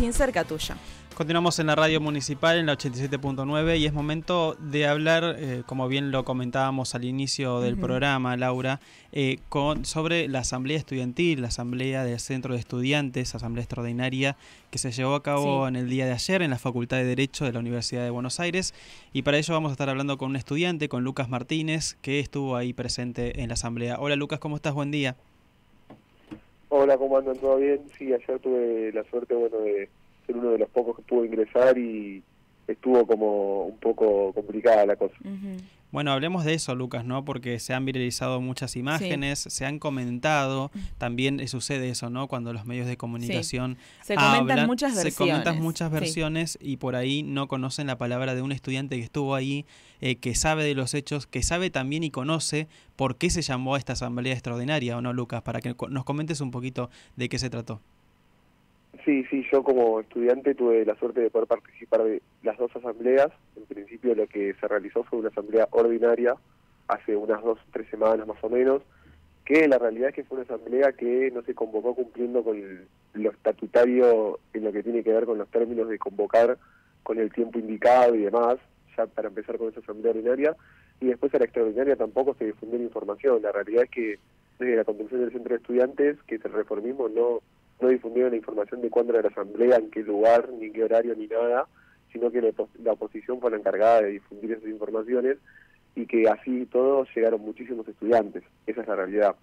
sin ser Catulla. Continuamos en la radio municipal en la 87.9 y es momento de hablar, como bien lo comentábamos al inicio del programa, Laura, sobre la asamblea estudiantil, la asamblea del Centro de Estudiantes, asamblea extraordinaria que se llevó a cabo en el día de ayer en la Facultad de Derecho de la Universidad de Buenos Aires, y para ello vamos a estar hablando con un estudiante, con Lucas Martínez, que estuvo ahí presente en la asamblea. Hola Lucas, ¿cómo estás? Buen día. Hola, ¿cómo andan? ¿Todo bien? Sí, ayer tuve la suerte, de ser uno de los pocos que pudo ingresar y estuvo como un poco complicada la cosa. Bueno, hablemos de eso, Lucas, ¿no? Porque se han viralizado muchas imágenes, se han comentado, también sucede eso, ¿no? Cuando los medios de comunicación se comentan muchas versiones. Se comentan muchas versiones y por ahí no conocen la palabra de un estudiante que estuvo ahí, que sabe de los hechos, que sabe también y conoce por qué se llamó a esta asamblea extraordinaria, ¿o no, Lucas? Para que nos comentes un poquito de qué se trató. Sí, yo como estudiante tuve la suerte de poder participar de las dos asambleas. En principio lo que se realizó fue una asamblea ordinaria hace unas 2 o 3 semanas más o menos, que la realidad es que fue una asamblea que no se convocó cumpliendo con lo estatutario en lo que tiene que ver con los términos de convocar con el tiempo indicado y demás, ya para empezar con esa asamblea ordinaria, y después a la extraordinaria tampoco se difundió la información. La realidad es que desde la conducción del Centro de Estudiantes, que es el reformismo, no difundieron la información de cuándo era la asamblea, en qué lugar, ni en qué horario, ni nada, sino que la oposición fue la encargada de difundir esas informaciones y que así todos llegaron muchísimos estudiantes. Esa es la realidad.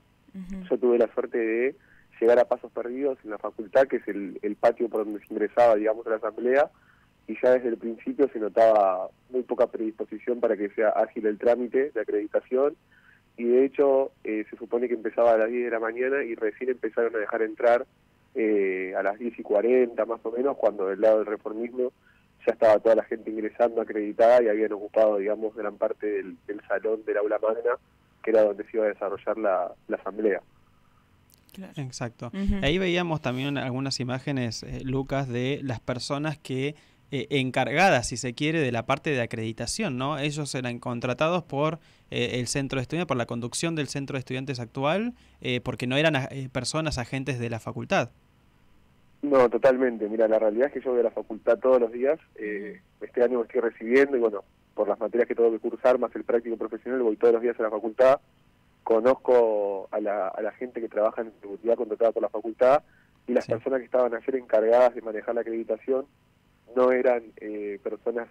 Yo tuve la suerte de llegar a pasos perdidos en la facultad, que es el patio por donde se ingresaba, digamos, a la asamblea, y ya desde el principio se notaba muy poca predisposición para que sea ágil el trámite de acreditación, y de hecho se supone que empezaba a las 10 de la mañana y recién empezaron a dejar entrar a las 10:40 más o menos, cuando del lado del reformismo ya estaba toda la gente ingresando acreditada y habían ocupado, digamos, gran parte del salón del aula magna, que era donde se iba a desarrollar la asamblea. Claro. Exacto. Ahí veíamos también algunas imágenes, Lucas, de las personas que encargadas, si se quiere, de la parte de acreditación, ¿no? Ellos eran contratados por el centro de estudiantes, por la conducción del centro de estudiantes actual, porque no eran personas agentes de la facultad. No, totalmente. Mira, la realidad es que yo voy a la facultad todos los días. Este año me estoy recibiendo y por las materias que tengo que cursar, más el práctico profesional, voy todos los días a la facultad. Conozco a la gente que trabaja en seguridad contratada por la facultad, y las personas que estaban ayer encargadas de manejar la acreditación no eran personas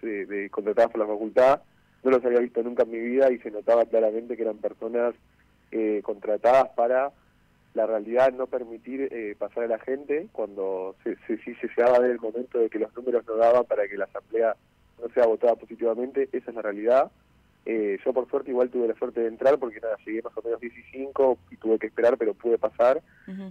contratadas por la facultad. No los había visto nunca en mi vida y se notaba claramente que eran personas contratadas para, la realidad, no permitir pasar a la gente cuando se llegaba a ver el momento de que los números no daban para que la asamblea no sea votada positivamente. Esa es la realidad. Yo por suerte igual tuve la suerte de entrar, porque llegué más o menos 15 y tuve que esperar, pero pude pasar.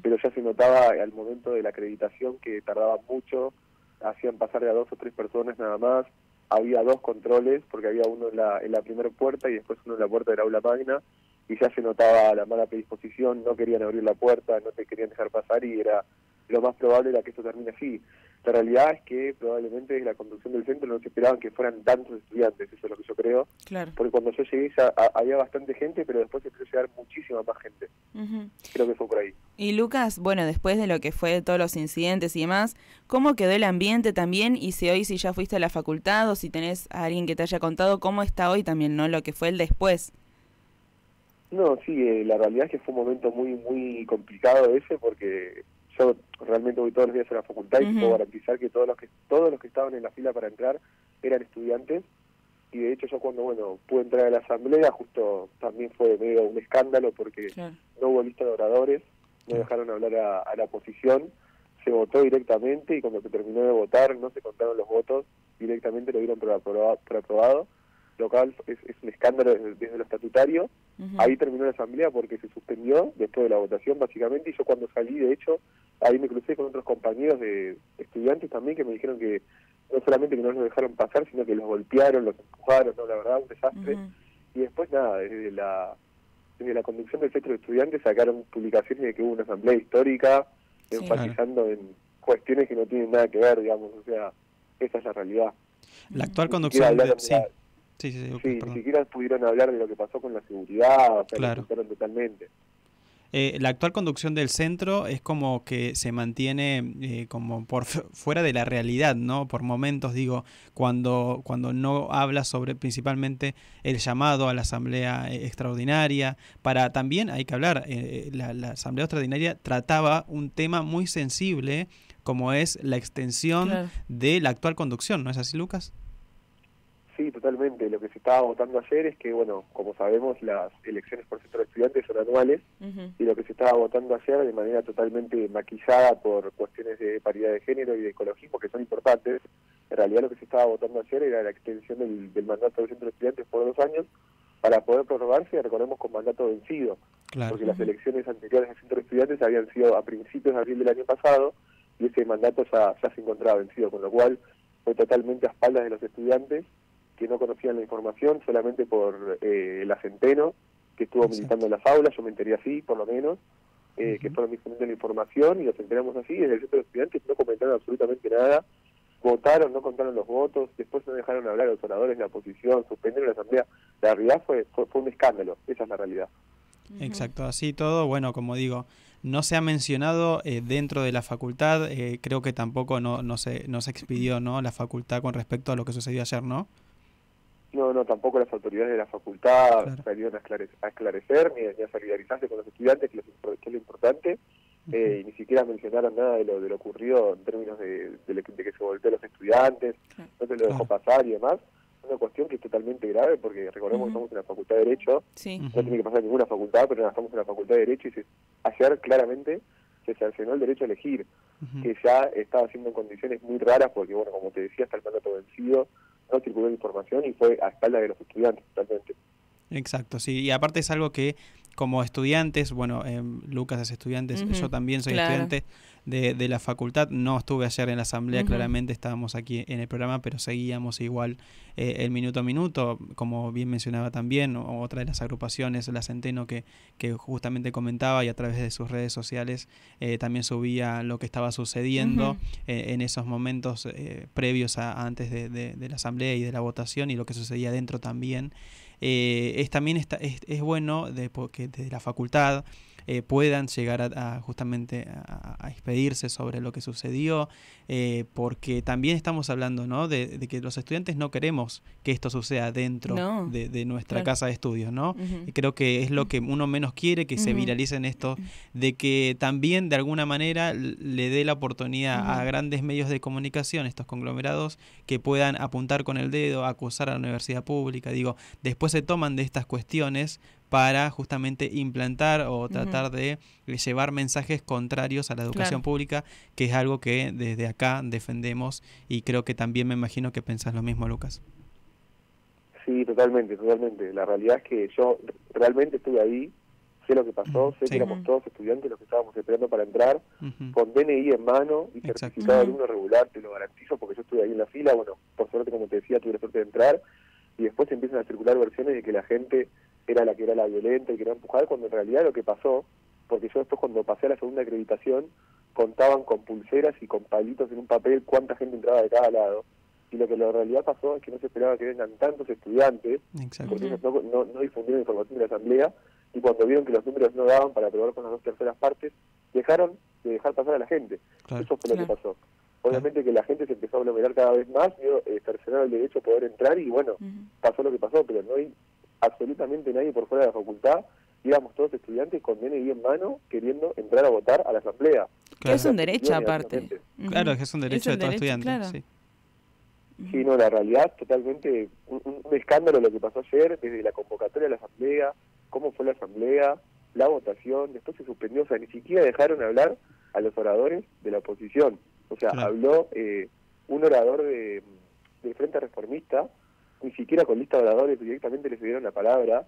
Pero ya se notaba al momento de la acreditación que tardaba mucho, hacían pasar de a 2 o 3 personas nada más. Había 2 controles, porque había uno en la primera puerta y después uno en la puerta del aula magna, y ya se notaba la mala predisposición, no querían abrir la puerta, no te querían dejar pasar, y lo más probable era que esto termine así. La realidad es que probablemente desde la conducción del centro no se esperaban que fueran tantos estudiantes, eso es lo que yo creo. Claro. Porque cuando yo llegué ya había bastante gente, pero después empezó a llegar muchísima más gente. Creo que fue por ahí. Y Lucas, bueno, después de lo que fue todos los incidentes y demás, ¿cómo quedó el ambiente también? Y si ya fuiste a la facultad, o si tenés a alguien que te haya contado cómo está hoy también, ¿no? Lo que fue el después. No, sí, la realidad es que fue un momento muy muy complicado ese, porque yo realmente voy todos los días a la facultad y puedo garantizar que todos los que estaban en la fila para entrar eran estudiantes, y de hecho yo cuando pude entrar a la asamblea justo también fue medio un escándalo, porque no hubo lista de oradores, no dejaron hablar a la oposición, se votó directamente y cuando se terminó de votar no se contaron los votos, directamente lo dieron por aprobado, lo cual es un escándalo desde lo estatutario. Ahí terminó la asamblea porque se suspendió después de la votación básicamente, y yo cuando salí, de hecho, ahí me crucé con otros compañeros de estudiantes también que me dijeron que no solamente que no los dejaron pasar, sino que los golpearon, los empujaron, no, la verdad, un desastre. Y después nada, desde la conducción del centro de estudiantes sacaron publicaciones de que hubo una asamblea histórica, enfatizando en cuestiones que no tienen nada que ver, digamos, o sea, esa es la realidad. La actual conducción Sí, ni siquiera pudieron hablar de lo que pasó con la seguridad, o sea, lo ocultaron totalmente. La actual conducción del centro es como que se mantiene como por fuera de la realidad, ¿no? Por momentos, digo, cuando no habla sobre principalmente el llamado a la asamblea extraordinaria. También hay que hablar, la asamblea extraordinaria trataba un tema muy sensible como es la extensión de la actual conducción, ¿no es así, Lucas? Sí, totalmente. Lo que se estaba votando ayer es que, bueno, como sabemos, las elecciones por centro de estudiantes son anuales, y lo que se estaba votando ayer de manera totalmente maquillada por cuestiones de paridad de género y de ecologismo, que son importantes, en realidad lo que se estaba votando ayer era la extensión del mandato del centro de estudiantes por 2 años para poder prorrogarse, recordemos, con mandato vencido, porque las elecciones anteriores del centro de estudiantes habían sido a principios de abril del año pasado, y ese mandato ya se encontraba vencido, con lo cual fue totalmente a espaldas de los estudiantes, que no conocían la información, solamente por la Centeno, que estuvo militando en las aulas, yo me enteré así, por lo menos, que fueron difundiendo la información, y los enteramos así, desde el centro de estudiantes no comentaron absolutamente nada, votaron, no contaron los votos, después no dejaron hablar a los oradores de la oposición, suspendieron la asamblea. La realidad fue un escándalo, esa es la realidad. Exacto, así todo, bueno, como digo, no se ha mencionado dentro de la facultad, creo que tampoco no se expidió, ¿no?, la facultad con respecto a lo que sucedió ayer, ¿no? No, tampoco las autoridades de la facultad salieron a esclarecer ni a solidarizarse con los estudiantes, que es lo importante, y ni siquiera mencionaron nada de lo ocurrido en términos de que se volteó a los estudiantes, no se lo dejó pasar y demás. Es una cuestión que es totalmente grave, porque recordemos que estamos en la Facultad de Derecho, no tiene que pasar en ninguna facultad, pero estamos en la Facultad de Derecho, y ayer claramente se sancionó el derecho a elegir, que ya estaba haciendo en condiciones muy raras, porque, bueno, como te decía, hasta el mandato vencido, no circuló la información y fue a espaldas de los estudiantes totalmente. Exacto, sí, y aparte es algo que como estudiantes, bueno, Lucas es estudiante, yo también soy estudiante de la facultad, no estuve ayer en la asamblea, claramente estábamos aquí en el programa, pero seguíamos igual el minuto a minuto, como bien mencionaba también, otra de las agrupaciones, la Centeno, que justamente comentaba y a través de sus redes sociales también subía lo que estaba sucediendo en esos momentos previos antes de la asamblea y de la votación, y lo que sucedía dentro también. También es bueno que desde la facultad puedan llegar justamente a expedirse sobre lo que sucedió, porque también estamos hablando, ¿no?, de que los estudiantes no queremos que esto suceda dentro de nuestra casa de estudios, ¿no? Y creo que es lo que uno menos quiere, que se viralicen esto, de que también de alguna manera le dé la oportunidad a grandes medios de comunicación, estos conglomerados, que puedan apuntar con el dedo, acusar a la universidad pública. Digo, después se toman de estas cuestiones para justamente implantar o tratar de llevar mensajes contrarios a la educación pública, que es algo que desde acá defendemos, y creo que también me imagino que pensás lo mismo, Lucas. Sí, totalmente. La realidad es que yo realmente estuve ahí, sé lo que pasó, sé que éramos todos estudiantes los que estábamos esperando para entrar, con DNI en mano y certificado de alumno regular, te lo garantizo, porque yo estuve ahí en la fila. Bueno, por suerte, como te decía, tuve la suerte de entrar, y después empiezan a circular versiones de que la gente era la que era la violenta y que era empujar, cuando en realidad lo que pasó, porque yo después, cuando pasé a la segunda acreditación, contaban con pulseras y con palitos en un papel cuánta gente entraba de cada lado, y lo que en realidad pasó es que no se esperaba que vengan tantos estudiantes, porque ellos no difundieron información de la asamblea, y cuando vieron que los números no daban para aprobar con las 2/3 partes, dejaron de dejar pasar a la gente. Eso fue lo que pasó. Obviamente que la gente se empezó a aglomerar cada vez más, cercenaron el derecho a poder entrar, y bueno, pasó lo que pasó, pero no hay absolutamente nadie por fuera de la facultad. Íbamos todos estudiantes con DNI en mano queriendo entrar a votar a la asamblea. Es un derecho aparte. Claro, es un derecho de todo estudiante. Sí, no, la realidad totalmente un escándalo lo que pasó ayer, desde la convocatoria a la asamblea, cómo fue la asamblea, la votación, después se suspendió, o sea, ni siquiera dejaron hablar a los oradores de la oposición. O sea, habló un orador del Frente Reformista, ni siquiera con lista de oradores, directamente les dieron la palabra,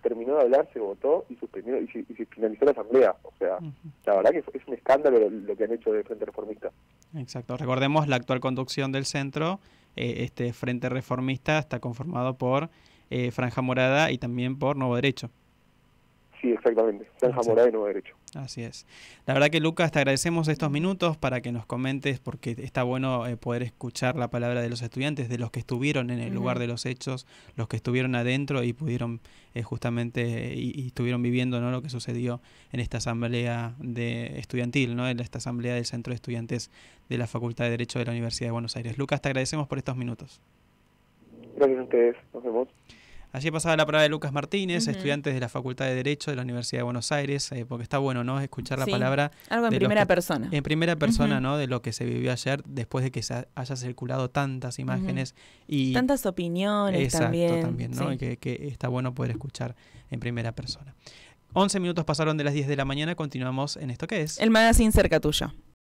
terminó de hablar, se votó y suspendió y se finalizó la asamblea. O sea, la verdad que es un escándalo lo que han hecho del Frente Reformista. Exacto. Recordemos la actual conducción del centro. Este Frente Reformista está conformado por Franja Morada y también por Nuevo Derecho. Sí, exactamente. Zanja Sí. Morada y Nuevo Derecho. Así es. La verdad que, Lucas, te agradecemos estos minutos para que nos comentes, porque está bueno poder escuchar la palabra de los estudiantes, de los que estuvieron en el lugar de los hechos, los que estuvieron adentro y pudieron justamente y estuvieron viviendo, ¿no?, lo que sucedió en esta asamblea estudiantil, ¿no?, en esta asamblea del Centro de Estudiantes de la Facultad de Derecho de la Universidad de Buenos Aires. Lucas, te agradecemos por estos minutos. Gracias a ustedes. Nos vemos. Allí pasaba la palabra de Lucas Martínez, estudiantes de la Facultad de Derecho de la Universidad de Buenos Aires, porque está bueno, ¿no?, escuchar la palabra. Algo en primera persona. En primera persona, ¿no?, de lo que se vivió ayer, después de que se haya circulado tantas imágenes y tantas opiniones. Exacto, también, ¿no? sí. Y que está bueno poder escuchar en primera persona. 11 minutos pasaron de las 10 de la mañana, continuamos en esto que es El magazine cerca tuyo.